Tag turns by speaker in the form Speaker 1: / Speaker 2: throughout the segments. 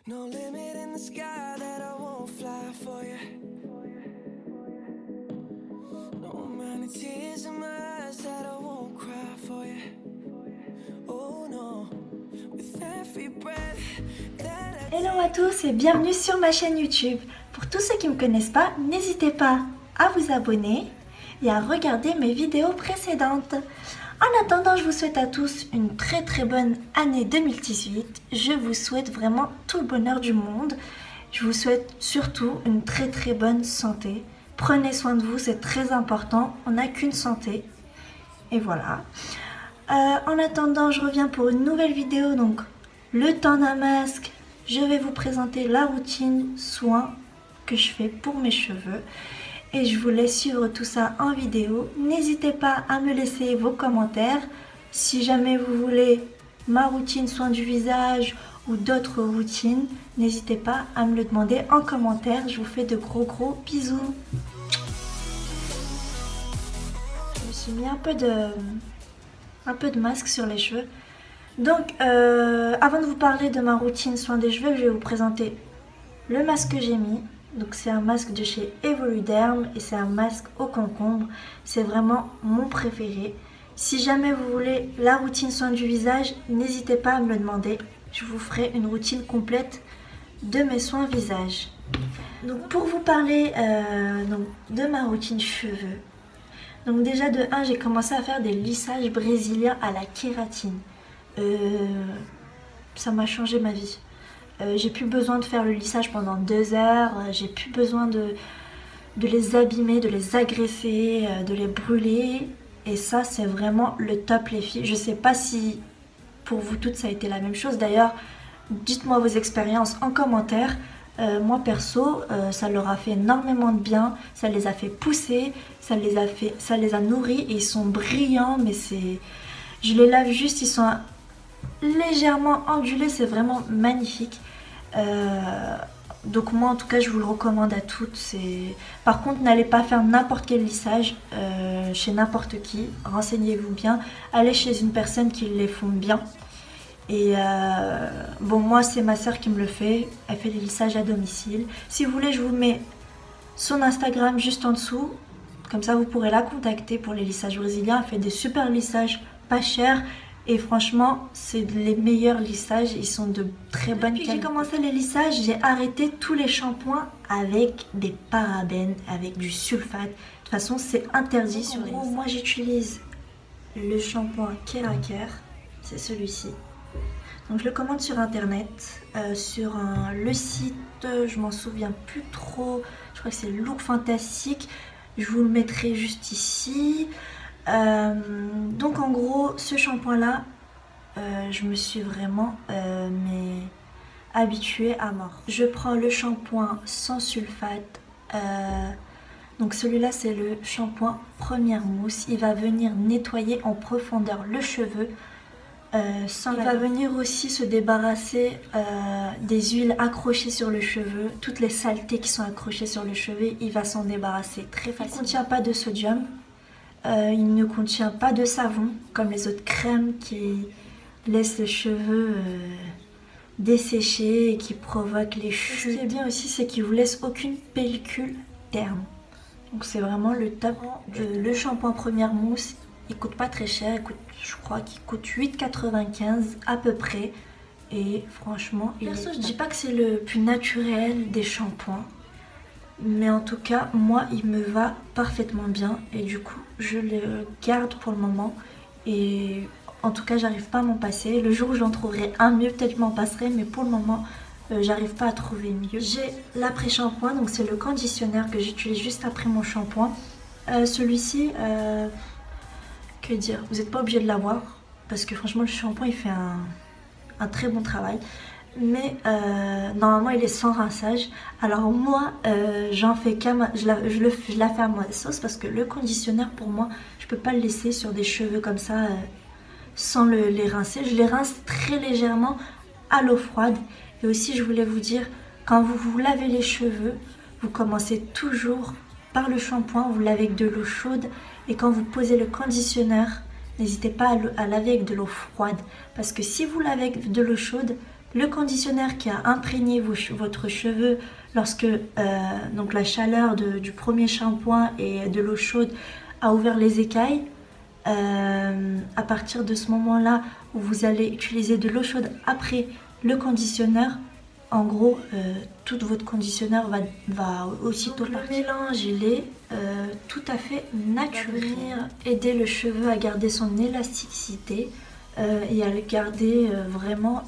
Speaker 1: No limit in the sky that I won't fly for you. No amount of tears in my eyes that I won't cry for you. Oh no, with every breath that I
Speaker 2: Hello à tous et bienvenue sur ma chaîne YouTube. Pour tous ceux qui ne me connaissent pas, n'hésitez pas à vous abonner et à regarder mes vidéos précédentes. En attendant, je vous souhaite à tous une très bonne année 2018. Je vous souhaite vraiment tout le bonheur du monde. Je vous souhaite surtout une très bonne santé. Prenez soin de vous, c'est très important. On n'a qu'une santé. Et voilà. En attendant, je reviens pour une nouvelle vidéo. Donc, le temps d'un masque. Je vais vous présenter la routine soins que je fais pour mes cheveux. Et je vous laisse suivre tout ça en vidéo. N'hésitez pas à me laisser vos commentaires. Si jamais vous voulez ma routine soin du visage ou d'autres routines, n'hésitez pas à me le demander en commentaire. Je vous fais de gros bisous. Je me suis mis un peu de masque sur les cheveux. Donc, avant de vous parler de ma routine soin des cheveux, je vais vous présenter le masque que j'ai mis. Donc c'est un masque de chez Evoluderm et c'est un masque au concombre. C'est vraiment mon préféré. Si jamais vous voulez la routine soin du visage, n'hésitez pas à me le demander. Je vous ferai une routine complète de mes soins visage. Donc pour vous parler de ma routine cheveux. Donc déjà de 1, j'ai commencé à faire des lissages brésiliens à la kératine. Ça m'a changé ma vie. J'ai plus besoin de faire le lissage pendant 2 heures, j'ai plus besoin de les abîmer, de les agresser, de les brûler. Et ça, c'est vraiment le top les filles. Je sais pas si pour vous toutes ça a été la même chose. D'ailleurs, dites-moi vos expériences en commentaire. Moi perso, ça leur a fait énormément de bien. Ça les a fait pousser, ça les a nourris et ils sont brillants. Mais c'est, je les lave juste, ils sont légèrement ondulés, c'est vraiment magnifique. Donc moi en tout cas je vous le recommande à toutes. Par contre n'allez pas faire n'importe quel lissage chez n'importe qui, renseignez-vous bien, allez chez une personne qui les font bien. Et bon, moi c'est ma soeur qui me le fait, elle fait des lissages à domicile. Si vous voulez, je vous mets son Instagram juste en dessous, comme ça vous pourrez la contacter pour les lissages brésiliens. Elle fait des super lissages pas chers. Et franchement, c'est les meilleurs lissages, ils sont de très bonne qualité. Depuis que j'ai commencé les lissages, j'ai arrêté tous les shampoings avec des parabènes, avec du sulfate. De toute façon, c'est interdit sur les lissages. Moi, j'utilise le shampoing Keraker, c'est celui-ci. Donc, je le commande sur internet, sur le site, je m'en souviens plus trop, je crois que c'est Look Fantastique. Je vous le mettrai juste ici. Donc en gros ce shampoing là je me suis vraiment habituée à mort. Je prends le shampoing sans sulfate, donc celui-là c'est le shampoing première mousse. Il va venir nettoyer en profondeur le cheveu il va venir aussi se débarrasser des huiles accrochées sur le cheveu, toutes les saletés qui sont accrochées sur le cheveu. Il va s'en débarrasser très facilement. Il ne contient pas de sodium. Il ne contient pas de savon comme les autres crèmes qui laissent les cheveux dessécher et qui provoquent les chutes. Ce qui est bien aussi, c'est qu'il ne vous laisse aucune pellicule terne. Donc c'est vraiment le top. Le shampoing première mousse, il coûte pas très cher, je crois qu'il coûte 8,95 à peu près. Et franchement, perso, je dis pas que c'est le plus naturel des shampoings. Mais en tout cas, moi, il me va parfaitement bien. Et du coup, je le garde pour le moment. Et en tout cas, j'arrive pas à m'en passer. Le jour où j'en trouverai un mieux, peut-être je m'en passerai. Mais pour le moment, j'arrive pas à trouver mieux. J'ai l'après-shampoing. Donc c'est le conditionneur que j'utilise juste après mon shampoing. Celui-ci, que dire, vous n'êtes pas obligé de l'avoir. Parce que franchement, le shampoing, il fait un très bon travail. Mais normalement il est sans rinçage. Alors moi j'en fais je la fais à ma sauce, parce que le conditionneur pour moi je peux pas le laisser sur des cheveux comme ça sans les rincer. Je les rince très légèrement à l'eau froide. Et aussi je voulais vous dire, quand vous vous lavez les cheveux, vous commencez toujours par le shampoing, vous lavez avec de l'eau chaude. Et quand vous posez le conditionneur, n'hésitez pas à laver avec de l'eau froide. Parce que si vous lavez avec de l'eau chaude, le conditionneur qui a imprégné votre cheveu lorsque donc la chaleur du premier shampoing et de l'eau chaude a ouvert les écailles. À partir de ce moment-là où vous allez utiliser de l'eau chaude après le conditionneur, en gros tout votre conditionneur va aussitôt partir. Le mélange il est tout à fait naturel, aider le cheveu à garder son élasticité et à le garder vraiment,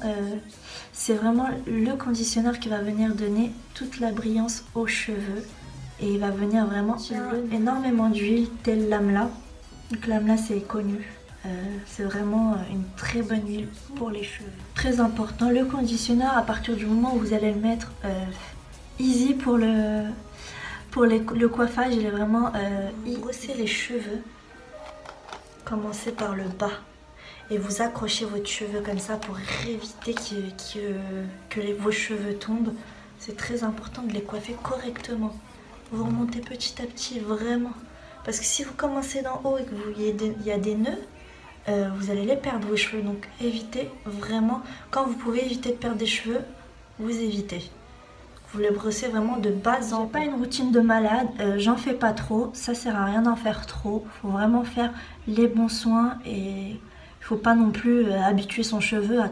Speaker 2: c'est vraiment le conditionneur qui va venir donner toute la brillance aux cheveux et il va venir vraiment énormément d'huile telle l'amla. Donc l'amla c'est connu, c'est vraiment une très bonne huile pour les cheveux. Très important, le conditionneur à partir du moment où vous allez le mettre easy pour le coiffage, il est vraiment brosser les cheveux. Commencez par le bas et vous accrochez votre cheveu comme ça pour éviter que vos cheveux tombent. C'est très important de les coiffer correctement. Vous remontez petit à petit vraiment. Parce que si vous commencez d'en haut et qu'il y a des nœuds, vous allez les perdre vos cheveux. Donc évitez vraiment, quand vous pouvez éviter de perdre des cheveux, vous évitez. Vous les brossez vraiment de bas en haut. Pas une routine de malade, j'en fais pas trop, ça sert à rien d'en faire trop. Il faut vraiment faire les bons soins et il faut pas non plus habituer son cheveu à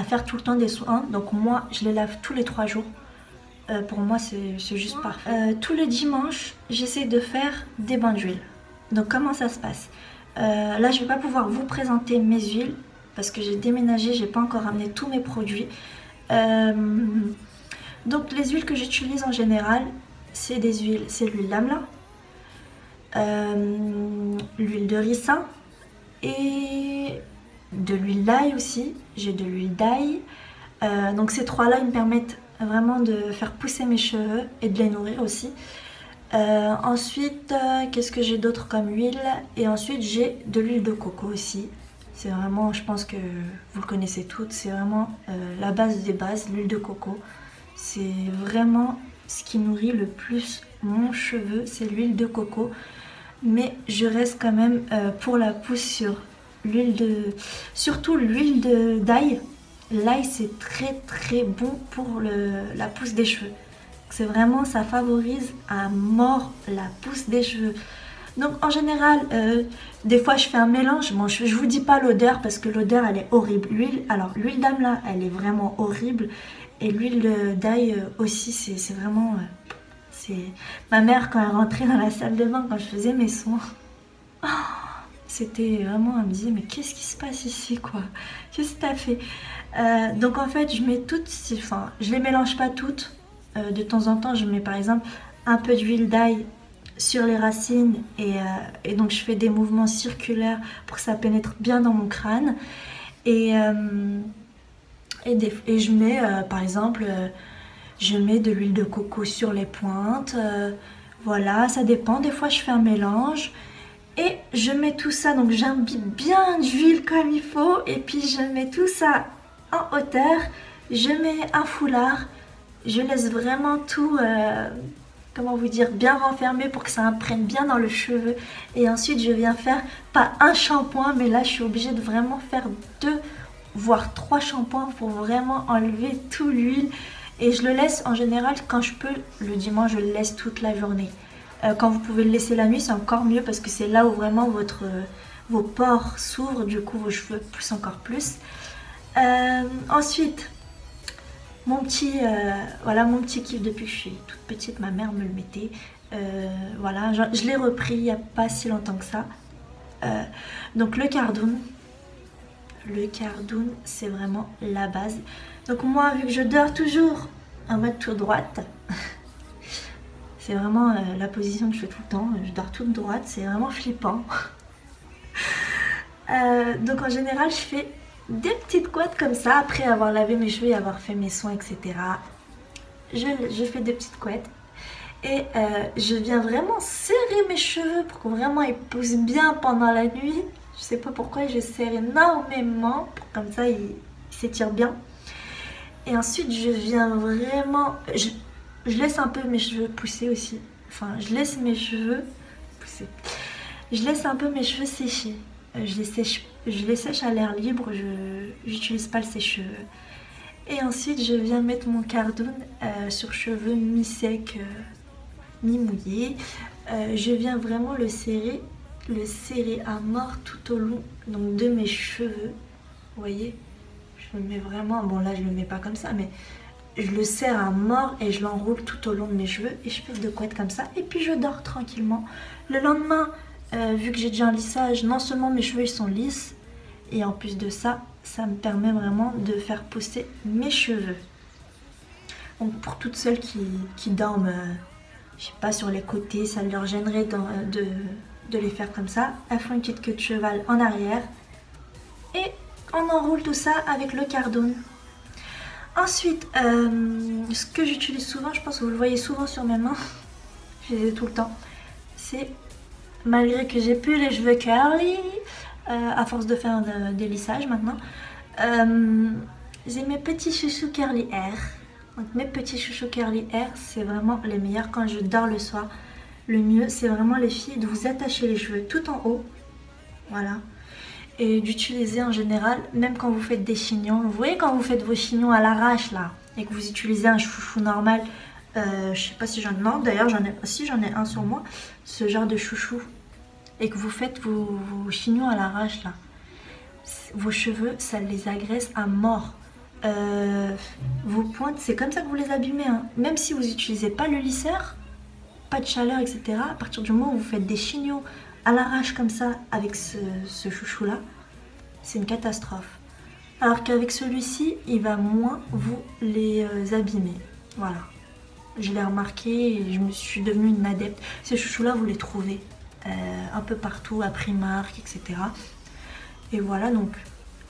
Speaker 2: faire tout le temps des soins. Donc moi, je les lave tous les 3 jours. Pour moi c'est juste parfait. Tous les dimanches j'essaie de faire des bains d'huile. Donc comment ça se passe, là je vais pas pouvoir vous présenter mes huiles parce que j'ai déménagé, j'ai pas encore ramené tous mes produits. Donc les huiles que j'utilise en général c'est l'huile d'amla, l'huile de ricin et de l'huile d'ail aussi. J'ai de l'huile d'ail, donc ces 3 là ils me permettent vraiment de faire pousser mes cheveux et de les nourrir aussi. Ensuite, qu'est-ce que j'ai d'autre comme huile? Et ensuite, j'ai de l'huile de coco aussi. C'est vraiment, je pense que vous le connaissez toutes, c'est vraiment la base des bases, l'huile de coco. C'est vraiment ce qui nourrit le plus mon cheveu, c'est l'huile de coco. Mais je reste quand même pour la pousse sur surtout l'huile d'ail. L'ail c'est très bon pour la pousse des cheveux. C'est vraiment, ça favorise à mort la pousse des cheveux. Donc en général, des fois je fais un mélange. Bon, je vous dis pas l'odeur parce que l'odeur elle est horrible. L'huile d'amla elle est vraiment horrible. Et l'huile d'ail aussi, c'est vraiment... Ma mère quand elle rentrait dans la salle de bain quand je faisais mes soins... Oh, c'était vraiment, elle me disait mais qu'est-ce qui se passe ici quoi? Qu'est-ce que t'as fait? Donc en fait je mets toutes, enfin je les mélange pas toutes, de temps en temps je mets par exemple un peu d'huile d'ail sur les racines et donc je fais des mouvements circulaires pour que ça pénètre bien dans mon crâne et je mets par exemple je mets de l'huile de coco sur les pointes, voilà, ça dépend, des fois je fais un mélange. Et je mets tout ça, donc j'imbibe bien d'huile comme il faut. Et puis je mets tout ça en hauteur. Je mets un foulard. Je laisse vraiment tout, comment vous dire, bien renfermé pour que ça imprègne bien dans le cheveu. Et ensuite je viens faire, pas un shampoing, mais là je suis obligée de vraiment faire 2 voire 3 shampoings pour vraiment enlever tout l'huile. Et je le laisse en général quand je peux, le dimanche je le laisse toute la journée. Quand vous pouvez le laisser la nuit, c'est encore mieux parce que c'est là où vraiment vos pores s'ouvrent, du coup vos cheveux poussent encore plus. Ensuite, mon petit kiff depuis que je suis toute petite, ma mère me le mettait. Voilà, je l'ai repris il n'y a pas si longtemps que ça. Donc le cardoon. Le cardoon, c'est vraiment la base. Donc moi, vu que je dors toujours en mode toute droite, c'est vraiment la position que je fais tout le temps. Je dors toute droite, c'est vraiment flippant. Donc en général, je fais des petites couettes comme ça, après avoir lavé mes cheveux et avoir fait mes soins, etc. Je fais des petites couettes. Et je viens vraiment serrer mes cheveux pour que vraiment ils poussent bien pendant la nuit. Je sais pas pourquoi, je serre énormément, pour comme ça ils s'étirent bien. Et ensuite je viens vraiment... Je laisse un peu mes cheveux pousser aussi. Enfin, je laisse mes cheveux pousser. Je laisse un peu mes cheveux sécher. Je les sèche à l'air libre, je n'utilise pas le sèche-cheveux. Et ensuite je viens mettre mon cardoon sur cheveux mi-sec, mi-mouillé. Je viens vraiment le serrer à mort tout au long donc, de mes cheveux. Vous voyez, je le mets vraiment, bon là je le mets pas comme ça, mais je le serre à mort et je l'enroule tout au long de mes cheveux et je fais de couettes comme ça et puis je dors tranquillement. Le lendemain, vu que j'ai déjà un lissage, non seulement mes cheveux ils sont lisses et en plus de ça, ça me permet vraiment de faire pousser mes cheveux. Donc pour toutes celles qui dorment, je sais pas, sur les côtés, ça leur gênerait de les faire comme ça. Elles font une petite queue de cheval en arrière et on enroule tout ça avec le cardoon. Ensuite, ce que j'utilise souvent, je pense que vous le voyez souvent sur mes mains, je les ai tout le temps, c'est, malgré que j'ai plus les cheveux curly, à force de faire des lissages maintenant, j'ai mes petits chouchous curly hair. Donc mes petits chouchous curly hair, c'est vraiment les meilleurs quand je dors le soir. Le mieux, c'est vraiment les filles de vous attacher les cheveux tout en haut, voilà. Et d'utiliser en général, même quand vous faites des chignons, vous voyez quand vous faites vos chignons à l'arrache là, et que vous utilisez un chouchou normal, je sais pas si j'en ai, non d'ailleurs j'en ai un sur moi, ce genre de chouchou, et que vous faites vos chignons à l'arrache là, vos cheveux ça les agresse à mort. Vos pointes, c'est comme ça que vous les abîmez, hein. Même si vous n'utilisez pas le lisseur, pas de chaleur, etc. À partir du moment où vous faites des chignons à l'arrache comme ça avec ce chouchou là, c'est une catastrophe. Alors qu'avec celui-ci, il va moins vous les abîmer. Voilà, je l'ai remarqué et je suis devenue une adepte. Ces chouchous là, vous les trouvez un peu partout, à Primark, etc. Et voilà, donc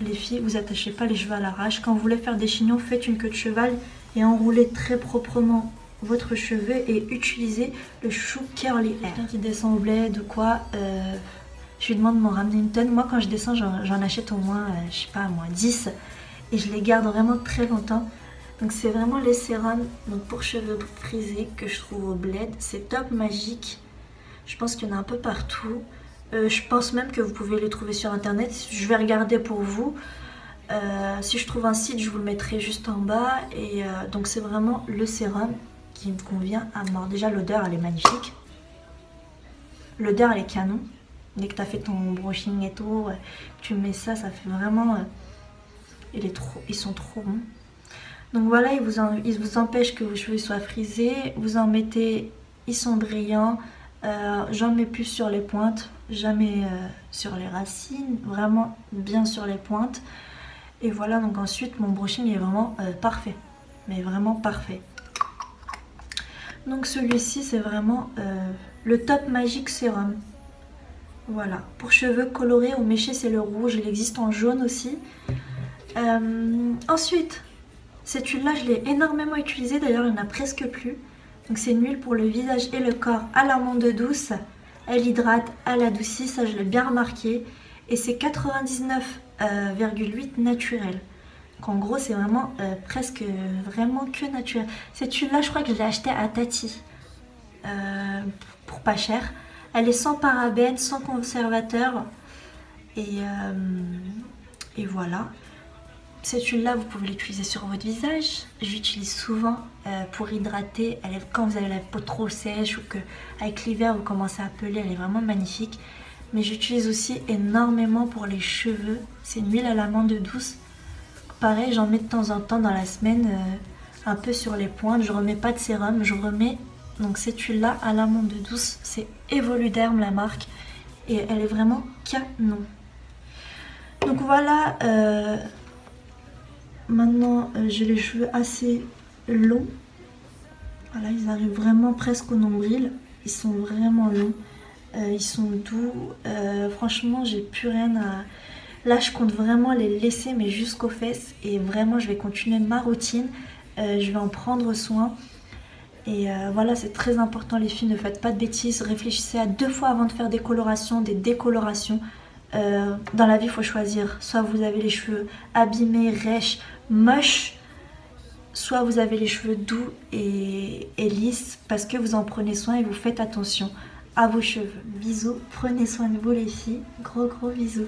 Speaker 2: les filles, vous attachez pas les cheveux à l'arrache. Quand vous voulez faire des chignons, faites une queue de cheval et enroulez très proprement votre cheveu et utilisez le chouchou curly hair. Quelqu'un qui descend au bled ou quoi, je lui demande de m'en ramener une tonne. Moi quand je descends, j'en achète au moins, je sais pas, moins 10 et je les garde vraiment très longtemps. Donc c'est vraiment les sérums donc pour cheveux frisés que je trouve au bled. C'est top magique. Je pense qu'il y en a un peu partout. Je pense même que vous pouvez les trouver sur internet. Je vais regarder pour vous. Si je trouve un site, je vous le mettrai juste en bas. Et donc c'est vraiment le sérum qui me convient à mort. Déjà l'odeur elle est magnifique. L'odeur elle est canon. Dès que tu as fait ton brushing et tout, tu mets ça, ça fait vraiment... ils sont trop bons. Donc voilà, ils vous empêchent que vos cheveux soient frisés. Vous en mettez, ils sont brillants. J'en mets plus sur les pointes, jamais sur les racines, vraiment bien sur les pointes. Et voilà, donc ensuite mon brushing est vraiment parfait, mais vraiment parfait. Donc celui-ci c'est vraiment le Top Magic Sérum. Voilà, pour cheveux colorés ou méchés c'est le rouge, il existe en jaune aussi. Ensuite, cette huile là je l'ai énormément utilisée, d'ailleurs il n'y en a presque plus. Donc c'est une huile pour le visage et le corps à l'amande douce. Elle hydrate, elle adoucit, ça je l'ai bien remarqué. Et c'est 99,8 naturel. Donc en gros c'est vraiment presque vraiment que naturel. Cette huile là je crois que je l'ai achetée à Tati. Pour pas cher. Elle est sans parabènes, sans conservateur. Et voilà. Cette huile là vous pouvez l'utiliser sur votre visage. J'utilise souvent pour hydrater. Quand vous avez la peau trop sèche ou que avec l'hiver vous commencez à peler, elle est vraiment magnifique. Mais j'utilise aussi énormément pour les cheveux. C'est une huile à l'amande douce. Pareil, j'en mets de temps en temps dans la semaine un peu sur les pointes. Je remets pas de sérum, je remets donc cette huile là à l'amande douce. C'est Evoluderm la marque et elle est vraiment canon. Donc voilà. Maintenant, j'ai les cheveux assez longs. Voilà, ils arrivent vraiment presque au nombril. Ils sont vraiment longs. Ils sont doux. Franchement, j'ai plus rien à... Là, je compte vraiment les laisser, mais jusqu'aux fesses. Et vraiment, je vais continuer ma routine. Je vais en prendre soin. Et voilà, c'est très important, les filles. Ne faites pas de bêtises. Réfléchissez à 2 fois avant de faire des colorations, des décolorations. Dans la vie, il faut choisir. Soit vous avez les cheveux abîmés, rêches, moches, soit vous avez les cheveux doux et lisses parce que vous en prenez soin et vous faites attention à vos cheveux. Bisous, prenez soin de vous les filles. Gros bisous.